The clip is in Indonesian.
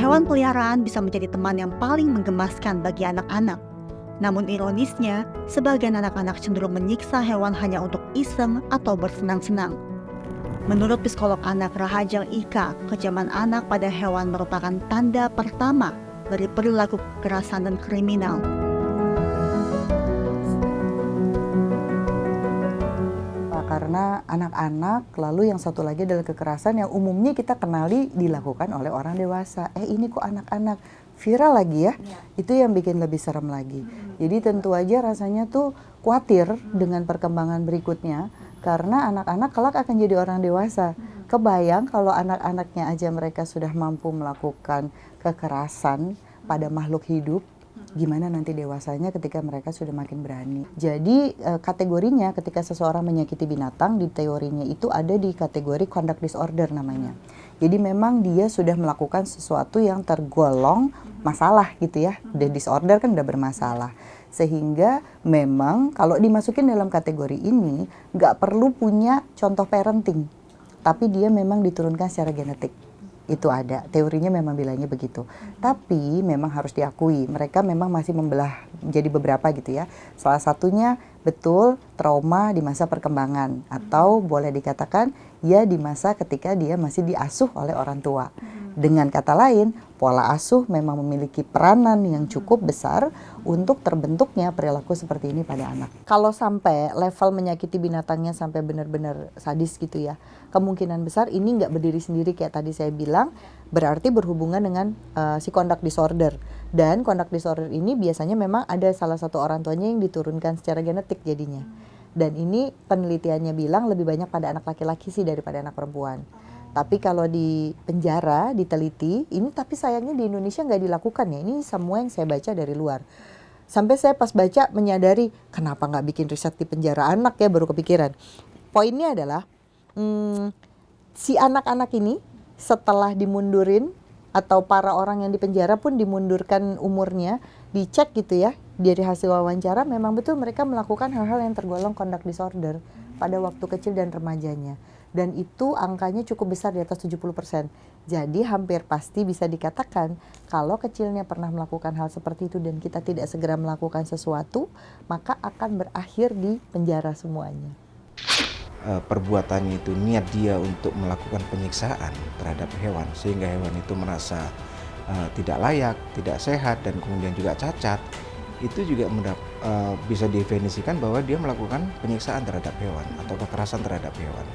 Hewan peliharaan bisa menjadi teman yang paling menggemaskan bagi anak-anak. Namun ironisnya, sebagian anak-anak cenderung menyiksa hewan hanya untuk iseng atau bersenang-senang. Menurut psikolog anak Rahajang Ika, kecaman anak pada hewan merupakan tanda pertama dari perilaku kekerasan dan kriminal. Karena anak-anak, lalu yang satu lagi adalah kekerasan yang umumnya kita kenali dilakukan oleh orang dewasa. Ini kok anak-anak viral lagi ya? Itu yang bikin lebih serem lagi. Jadi tentu aja rasanya tuh khawatir dengan perkembangan berikutnya, karena anak-anak kelak akan jadi orang dewasa. Kebayang kalau anak-anaknya aja mereka sudah mampu melakukan kekerasan pada makhluk hidup, gimana nanti dewasanya ketika mereka sudah makin berani. Jadi kategorinya ketika seseorang menyakiti binatang, di teorinya itu ada di kategori conduct disorder namanya. Jadi memang dia sudah melakukan sesuatu yang tergolong masalah gitu ya. The disorder kan udah bermasalah. Sehingga memang kalau dimasukin dalam kategori ini nggak perlu punya contoh parenting, tapi dia memang diturunkan secara genetik. Itu ada, teorinya memang bilangnya begitu. Tapi memang harus diakui, mereka memang masih membelah menjadi beberapa gitu ya. Salah satunya betul trauma di masa perkembangan, atau boleh dikatakan ya di masa ketika dia masih diasuh oleh orang tua. Dengan kata lain, pola asuh memang memiliki peranan yang cukup besar untuk terbentuknya perilaku seperti ini pada anak. Kalau sampai level menyakiti binatangnya sampai benar-benar sadis gitu ya, kemungkinan besar ini nggak berdiri sendiri kayak tadi saya bilang, berarti berhubungan dengan si conduct disorder. Dan conduct disorder ini biasanya memang ada salah satu orang tuanya yang diturunkan secara genetik jadinya. Dan ini penelitiannya bilang lebih banyak pada anak laki-laki sih daripada anak perempuan. Tapi kalau di penjara diteliti, ini tapi sayangnya di Indonesia nggak dilakukan ya. Ini semua yang saya baca dari luar. Sampai saya pas baca menyadari kenapa nggak bikin riset di penjara anak ya, baru kepikiran. Poinnya adalah si anak-anak ini setelah dimundurin atau para orang yang di penjara pun dimundurkan umurnya, dicek gitu ya dari hasil wawancara, memang betul mereka melakukan hal-hal yang tergolong conduct disorder pada waktu kecil dan remajanya. Dan itu angkanya cukup besar di atas 70%. Jadi hampir pasti bisa dikatakan kalau kecilnya pernah melakukan hal seperti itu dan kita tidak segera melakukan sesuatu, maka akan berakhir di penjara semuanya. Perbuatannya itu niat dia untuk melakukan penyiksaan terhadap hewan sehingga hewan itu merasa tidak layak, tidak sehat dan kemudian juga cacat, itu juga bisa didefinisikan bahwa dia melakukan penyiksaan terhadap hewan atau kekerasan terhadap hewan.